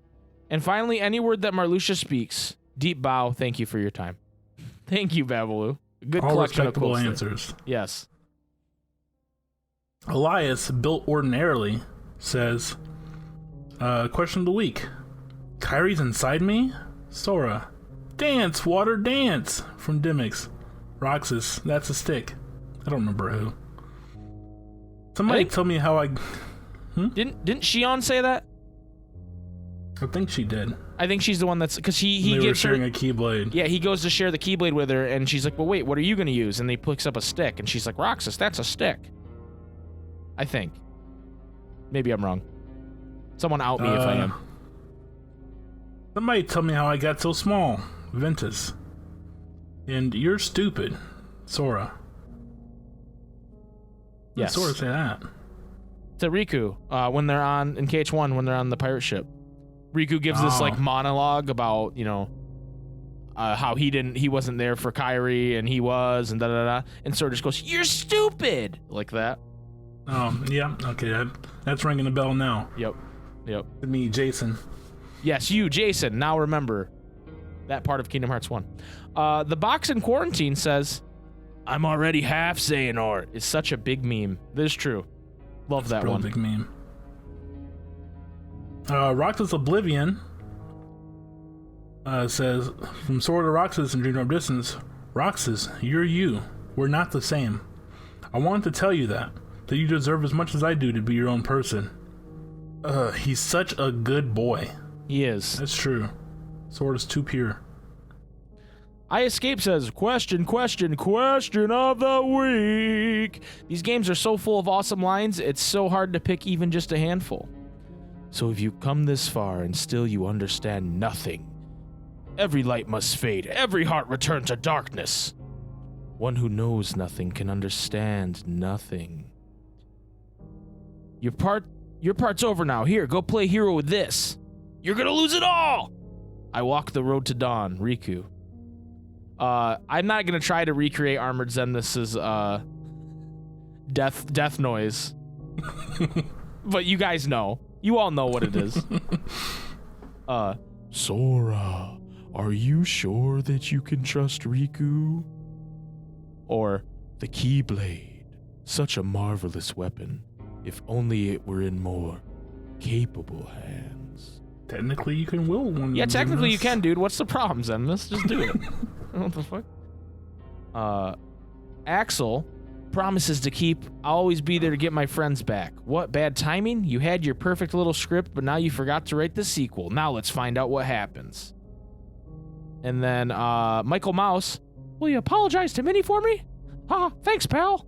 And finally, any word that Marluxia speaks. Deep bow. Thank you for your time. Thank you, Babaloo. Good All collection of respectable quotes answers. there. Yes. Elias, built ordinarily, says, question of the week. Kyrie's inside me? Sora. Dance, water, dance! From Dimix. Roxas, that's a stick. I don't remember who. Somebody tell me how I... Didn't Shion say that? I think she did. I think she's the one that's... Because he they were gives sharing her... a Keyblade. Yeah, he goes to share the Keyblade with her, and she's like, well, wait, what are you going to use? And he picks up a stick, and she's like, Roxas, that's a stick. I think. Maybe I'm wrong. Someone out me if I am. Somebody tell me how I got so small. Ventus. And you're stupid. Sora. Yes. Sort of say that. To Riku, when they're in KH1, when they're on the pirate ship. Riku gives this like monologue about, how he wasn't there for Kairi and he was, and da-da-da. And Sora just goes, "You're stupid!" Like that. Yeah, okay, that's ringing a bell now. Yep. To me, Jason. Yes, you, Jason. Now remember that part of Kingdom Hearts 1. The box in quarantine says, "I'm already half Xehanort." Is such a big meme. This is true. Love that one. Big meme. Roxas Oblivion says, from Sword to Roxas and Dream Drop Distance, Roxas, you're you. We're not the same. I wanted to tell you that you deserve as much as I do to be your own person. He's such a good boy. He is. That's true. Sword is too pure. I Escape says, question of the week. These games are so full of awesome lines, it's so hard to pick even just a handful. So if you come this far and still you understand nothing, every light must fade, every heart return to darkness. One who knows nothing can understand nothing. Your part's over now. Here, go play hero with this. You're gonna lose it all! I walk the road to dawn, Riku. I'm not gonna try to recreate Armored Zenith's death noise. But you guys know. You all know what it is. Sora, are you sure that you can trust Riku? Or, the Keyblade, such a marvelous weapon, if only it were in more capable hands. Technically, you can will one. Yeah, technically you can, dude. What's the problem, Zen? Let's just do it. What the fuck? Axel promises to I'll always be there to get my friends back. What bad timing? You had your perfect little script, but now you forgot to write the sequel. Now let's find out what happens. And then Michael Mouse, will you apologize to Minnie for me? Thanks, pal.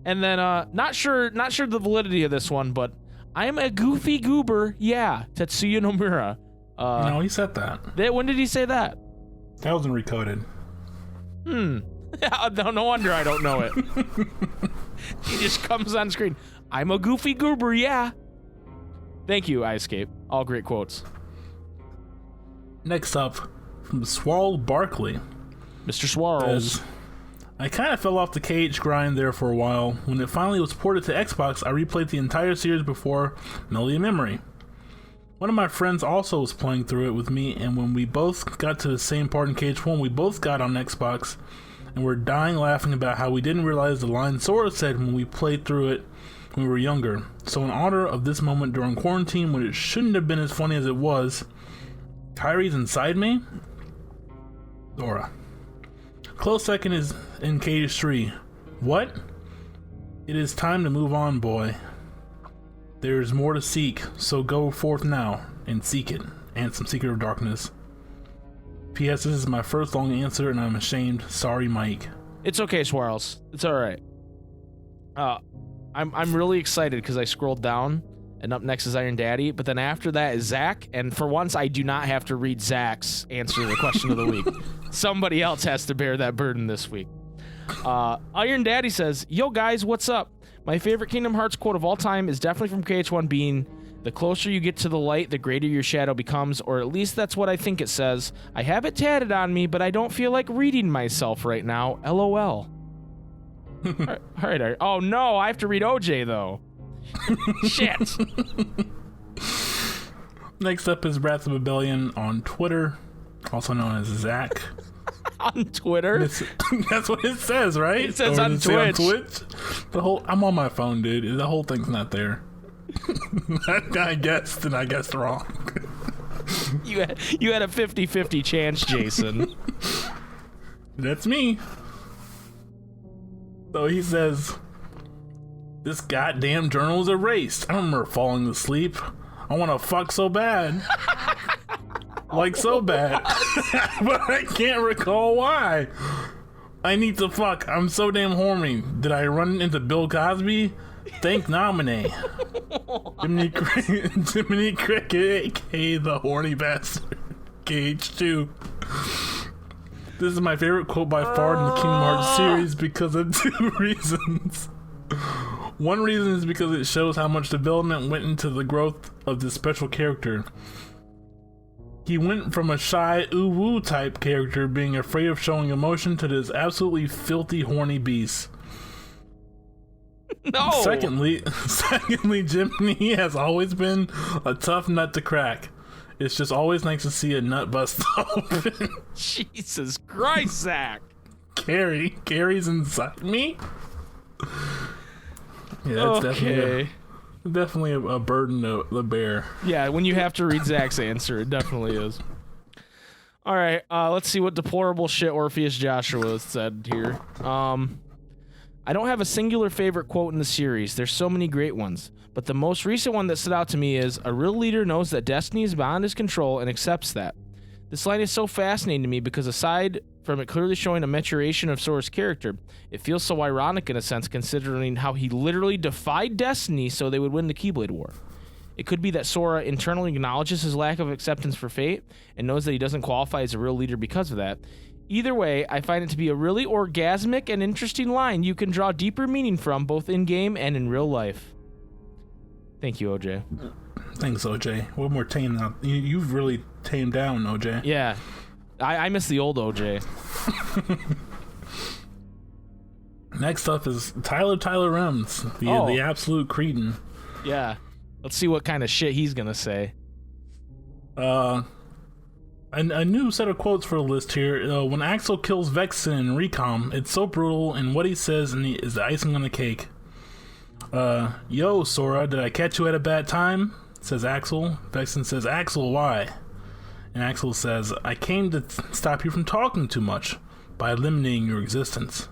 And then not sure the validity of this one, but I'm a goofy goober. Yeah, Tetsuya Nomura. No, he said that. When did he say that? That wasn't recoded. No wonder I don't know it. He just comes on screen. I'm a goofy goober, yeah. Thank you, I Escape. All great quotes. Next up, from Swirl Barkley. Mr. Swirls. I kind of fell off the KH grind there for a while. When it finally was ported to Xbox, I replayed the entire series before Melody of Memory. One of my friends also was playing through it with me, and when we both got to the same part in KH1, we both got on Xbox, and we're dying laughing about how we didn't realize the line Sora said when we played through it when we were younger. So in honor of this moment during quarantine, when it shouldn't have been as funny as it was, Kairi's inside me? Sora. Close second is in KH3. What? It is time to move on, boy. There is more to seek, so go forth now and seek it. Ansem, Seeker of Darkness. P.S. This is my first long answer, and I'm ashamed. Sorry, Mike. It's okay, Swirls. It's all right. I'm really excited because I scrolled down, and up next is Iron Daddy, but then after that is Zach, and for once I do not have to read Zach's answer to the question of the week. Somebody else has to bear that burden this week. Iron Daddy says, "Yo guys, what's up? My favorite Kingdom Hearts quote of all time is definitely from KH1 being, the closer you get to the light, the greater your shadow becomes, or at least that's what I think it says. I have it tatted on me, but I don't feel like reading myself right now. LOL. All right. Oh no, I have to read OJ though. Shit. Next up is Wrath of Rebellion on Twitter, also known as Zach. On Twitter? That's what it says, right? It says on Twitch. I'm on my phone, dude. The whole thing's not there. I guessed wrong. You had a 50-50 chance, Jason. That's me. So he says, this goddamn journal is erased. I don't remember falling asleep. I want to fuck so bad. Like so bad. But I can't recall why. I need to fuck. I'm so damn horny. Did I run into Bill Cosby? Thank nominee. Jiminy Cricket, aka the horny bastard. KH2. This is my favorite quote by far in the Kingdom Hearts series because of two reasons. One reason is because it shows how much development went into the growth of this special character. He went from a shy, ooh-woo type character being afraid of showing emotion to this absolutely filthy, horny beast. No! Secondly, Jiminy has always been a tough nut to crack. It's just always nice to see a nut bust open. Jesus Christ, Zach. Carrie's inside me? Yeah, that's definitely a burden to the bear. Yeah, when you have to read Zach's answer, it definitely is. All right, let's see what deplorable shit Orpheus Joshua said here. I don't have a singular favorite quote in the series. There's so many great ones. But the most recent one that stood out to me is, a real leader knows that destiny is beyond his control and accepts that. This line is so fascinating to me because aside from it clearly showing a maturation of Sora's character, it feels so ironic in a sense considering how he literally defied destiny so they would win the Keyblade War. It could be that Sora internally acknowledges his lack of acceptance for fate and knows that he doesn't qualify as a real leader because of that. Either way, I find it to be a really orgasmic and interesting line you can draw deeper meaning from both in-game and in real life. Thank you, OJ. Thanks, OJ. One more tame now. You've really tamed down, OJ. Yeah. I miss the old OJ. Next up is TylerTylerims, the absolute cretin. Yeah. Let's see what kind of shit he's gonna say. A new set of quotes for the list here. When Axel kills Vexen in Recom, it's so brutal, and what he says is the icing on the cake. Yo, Sora, did I catch you at a bad time? Says Axel. Vexen says, Axel, why? And Axel says, I came to stop you from talking too much by eliminating your existence.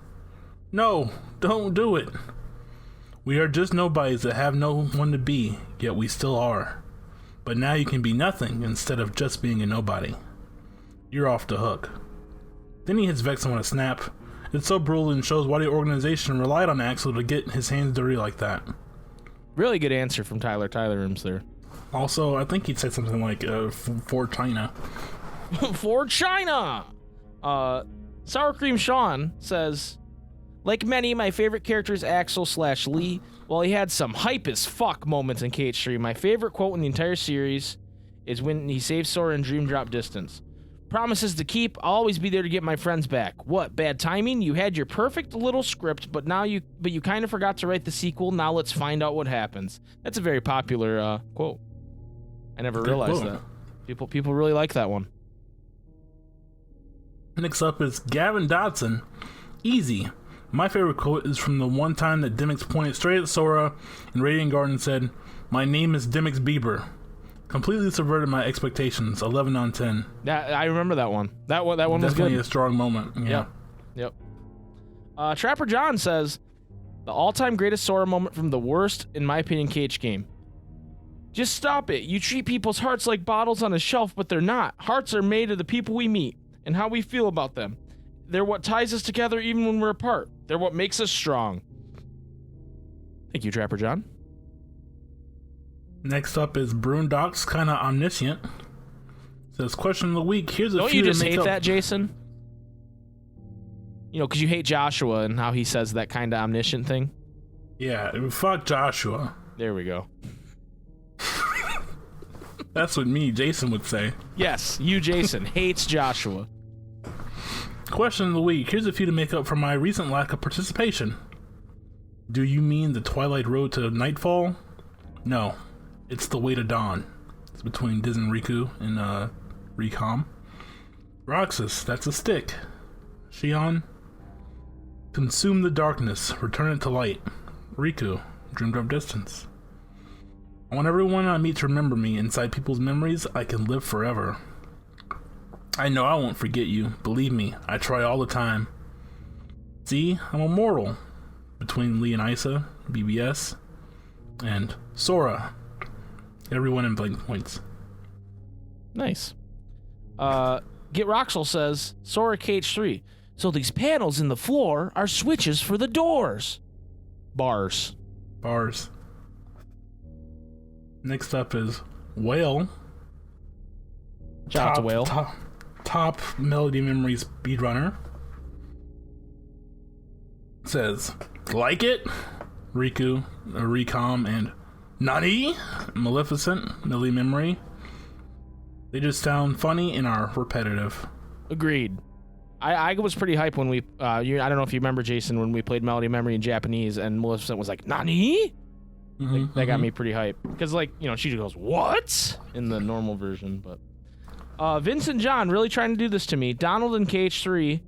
No, don't do it. We are just nobodies that have no one to be, yet we still are. But now you can be nothing instead of just being a nobody. You're off the hook. Then he hits Vexen with a snap. It's so brutal and shows why the organization relied on Axel to get his hands dirty like that. Really good answer from TylerTylerims there. Also, I think he said something like, for China. For China! Sour Cream Sean says, like many, my favorite character is Axel/Lee. While he had some hype as fuck moments in KH3, my favorite quote in the entire series is when he saves Sora in Dream Drop Distance. Promises to keep, I'll always be there to get my friends back. What, bad timing? You had your perfect little script, but you kind of forgot to write the sequel. Now let's find out what happens. That's a very popular quote. I never realized that. People really like that one. Next up is Gavin Dodson. Easy. My favorite quote is from the one time that Dimmix pointed straight at Sora in Radiant Garden and said, "My name is Dimmix Bieber." Completely subverted my expectations. 11 on 10. I remember that one. That one was good. Definitely a strong moment. Yeah. Yep. Trapper John says, the all-time greatest Sora moment from the worst, in my opinion, KH game. Just stop it. You treat people's hearts like bottles on a shelf, but they're not. Hearts are made of the people we meet and how we feel about them. They're what ties us together even when we're apart. They're what makes us strong. Thank you, Trapper John. Next up is Brundox, kind of omniscient. Says, question of the week. Here's a Don't few you to just make hate up. that, Jason? You know, because you hate Joshua and how he says that kind of omniscient thing. Yeah, fuck Joshua. There we go. That's what Jason would say. Yes, you, Jason, hates Joshua. Question of the week. Here's a few to make up for my recent lack of participation. Do you mean the Twilight Road to Nightfall? No. It's the way to dawn. It's between Diz and Riku in Recom. Roxas, that's a stick. Shion, consume the darkness, return it to light. Riku, Dream Drop Distance. I want everyone I meet to remember me. Inside people's memories, I can live forever. I know I won't forget you. Believe me, I try all the time. See, I'm immortal. Between Lee and Isa, BBS, and Sora. Everyone in blank points. Nice. Get Roxel says, Sora KH3. So these panels in the floor are switches for the doors. Bars. Next up is Whale. Shout out to Whale. Top Melody Memory speedrunner. Says, like it? Riku, Recom, and Nani, Maleficent, Millie Memory. They just sound funny and are repetitive. Agreed. I was pretty hyped when we, I don't know if you remember, Jason, when we played Melody Memory in Japanese and Maleficent was like, Nani? That got me pretty hyped. Because, like, you know, she just goes, what? In the normal version, but. Vincent John really trying to do this to me. Donald in KH3.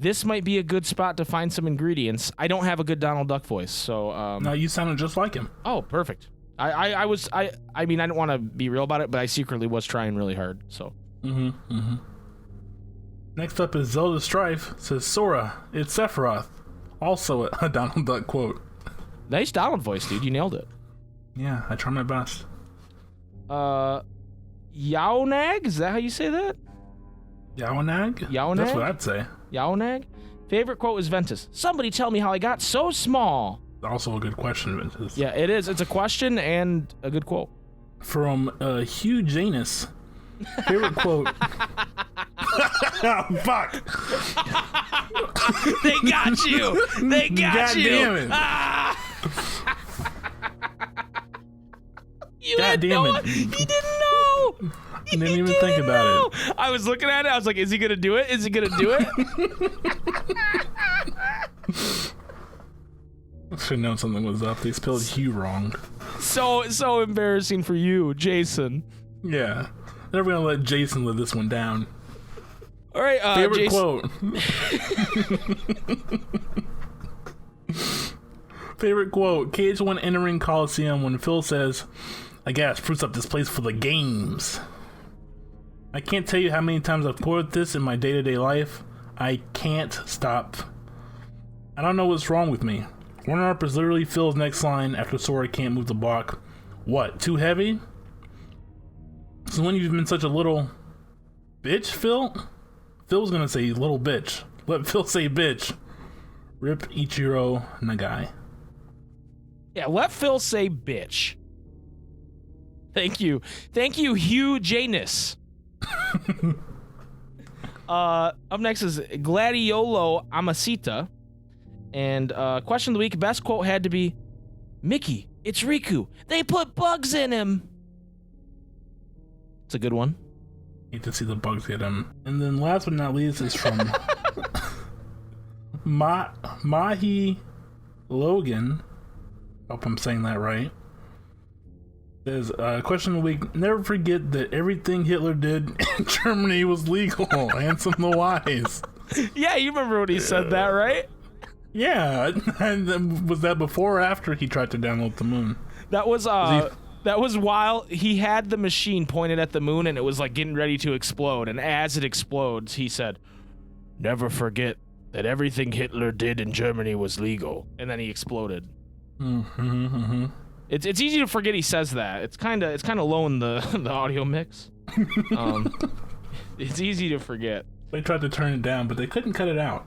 This might be a good spot to find some ingredients. I don't have a good Donald Duck voice, so. No, you sounded just like him. Oh, perfect. I mean, I didn't want to be real about it, but I secretly was trying really hard, so. Next up is Zelda Strife, says Sora, it's Sephiroth. Also a Donald Duck quote. Nice Donald voice, dude. You nailed it. Yeah, I try my best. Yaonag? Is that how you say that? Yaonag? Yaonag? That's what I'd say. Yaonag? Favorite quote was Ventus. Somebody tell me how I got so small. Also a good question, Ventus. Yeah, it is. It's a question and a good quote. From Hugh Janus. Favorite quote. Fuck. They got you. They got God you. Damn it. You God damn it. He didn't know. He didn't even think about it. I was looking at it. I was like, is he going to do it? Is he going to do it? I should have known something was up. They spelled Hugh wrong. So embarrassing for you, Jason. Yeah. They're going to let Jason live this one down. All right, favorite Jason. quote. Favorite quote. KH1 entering Coliseum when Phil says, I gotta spruce up this place for the games. I can't tell you how many times I've quoted this in my day-to-day life. I can't stop. I don't know what's wrong with me. One-up is literally Phil's next line after Sora can't move the block. What, too heavy? So when you've been such a little bitch, Phil? Phil's gonna say little bitch. Let Phil say bitch. Rip Ichiro Nagai. Yeah, let Phil say bitch. Thank you. Thank you, Hugh Janus. Up next is Gladiolo Amasita. And question of the week, best quote had to be, Mickey, it's Riku. They put bugs in him. It's a good one. Hate to see the bugs get him. And then last but not least is from Mahi Logan. Hope I'm saying that right. Says, question of the week, never forget that everything Hitler did in Germany was legal. Ansem the Wise. Yeah, you remember when he said that, right? Yeah, and then was that before or after he tried to download the moon? That was that was while he had the machine pointed at the moon and it was like getting ready to explode. And as it explodes, he said, never forget that everything Hitler did in Germany was legal. And then he exploded. It's easy to forget he says that. It's kind of low in the audio mix. It's easy to forget. They tried to turn it down, but they couldn't cut it out.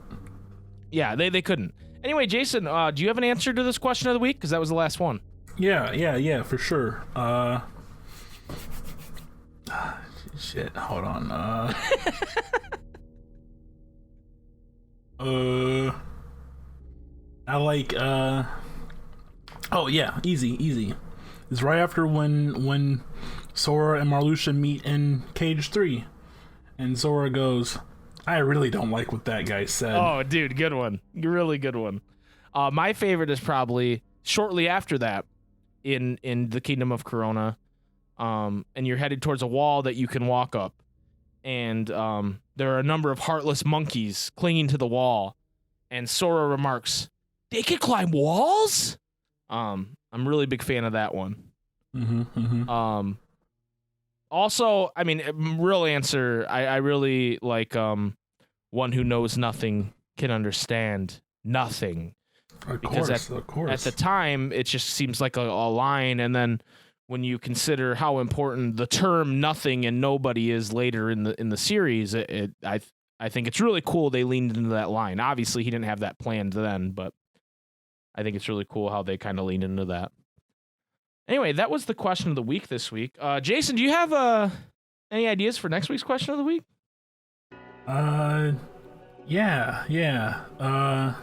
Yeah, they couldn't. Anyway, Jason, do you have an answer to this question of the week? Because that was the last one. Yeah, for sure. Shit, hold on. I like, oh yeah, easy. It's right after when Sora and Marluxia meet in Cage 3. And Sora goes, I really don't like what that guy said. Oh, dude, good one. Really good one. My favorite is probably shortly after that in the Kingdom of Corona. And you're headed towards a wall that you can walk up. And there are a number of heartless monkeys clinging to the wall. And Sora remarks, they can climb walls? I'm a really big fan of that one. Also, I mean, real answer, I really like one who knows nothing can understand nothing. Of because course. At the time, it just seems like a line, and then when you consider how important the term nothing and nobody is later in the series, I think it's really cool they leaned into that line. Obviously, he didn't have that planned then, but I think it's really cool how they kind of leaned into that. Anyway, that was the question of the week this week. Jason, do you have any ideas for next week's question of the week? Yeah.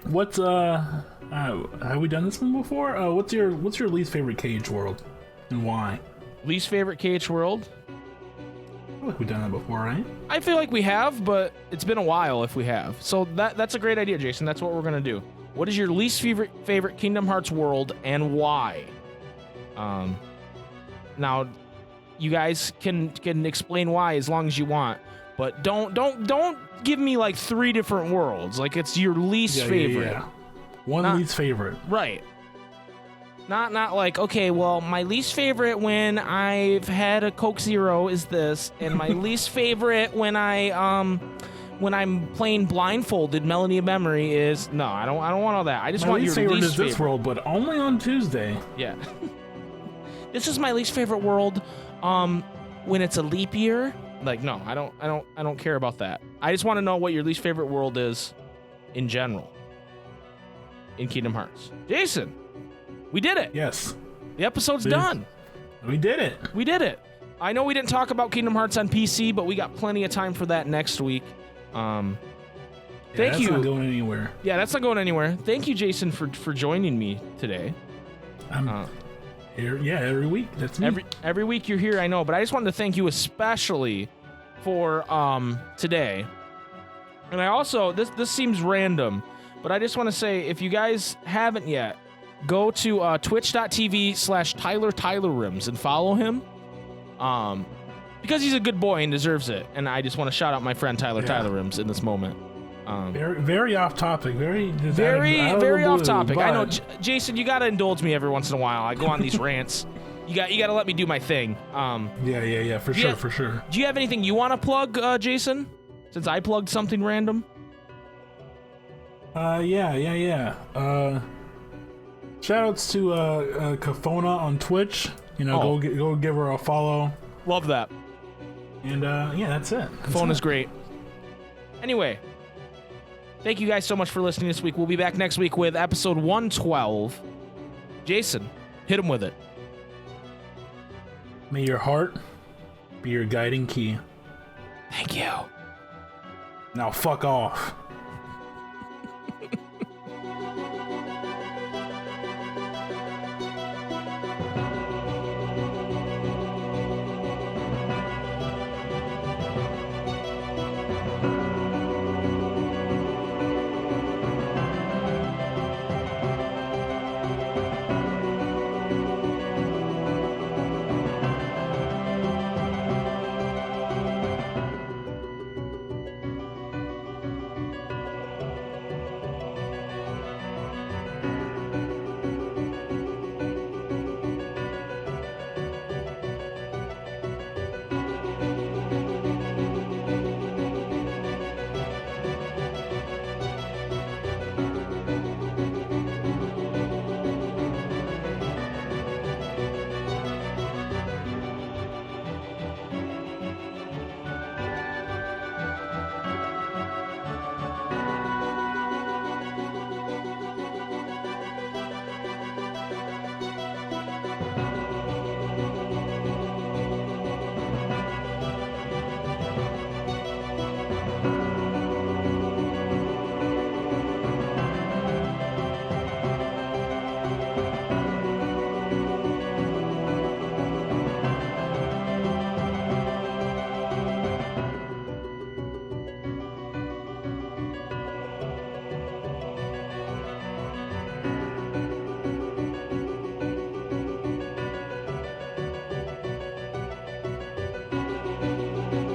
What's I Have we done this one before? What's your least favorite Cage world, and why? Least favorite KH world? I feel like we've done that before, right? I feel like we have, but it's been a while if we have. So that's a great idea, Jason. That's what we're gonna do. What is your least favorite Kingdom Hearts world and why? Now, you guys can explain why as long as you want, but don't give me like 3 different worlds. Like it's your least favorite. Yeah. One least favorite. Right. Not like, okay, well, my least favorite when I've had a Coke Zero is this, and my least favorite when I'm playing blindfolded Melody of Memory is no, I don't want all that. I just want your least favorite. My least favorite is this world, but only on Tuesday. Yeah. This is my least favorite world when it's a leap year. Like, no, I don't care about that. I just want to know what your least favorite world is in general in Kingdom Hearts. Jason, we did it. Yes. The episode's done. We did it. We did it. I know we didn't talk about Kingdom Hearts on PC, but we got plenty of time for that next week. Thank you. That's not going anywhere. Yeah, that's not going anywhere. Thank you, Jason, for joining me today. Every week. That's me. Every week you're here, I know, but I just wanted to thank you especially for today. And I also this seems random, but I just want to say if you guys haven't yet, go to twitch.tv/TylerTylerims and follow him. Because he's a good boy and deserves it. And I just want to shout out my friend TylerTylerims in this moment. Very off topic. Very off topic. I know, Jason, you gotta indulge me every once in a while. I go on these rants. You gotta let me do my thing. Yeah, for sure. Do you have anything you want to plug, Jason? Since I plugged something random. Yeah. Shoutouts to Kafona on Twitch. Go give her a follow. Love that. And that's it. Kafona's great. Anyway. Thank you guys so much for listening this week. We'll be back next week with episode 112. Jason, hit him with it. May your heart be your guiding key. Thank you. Now fuck off.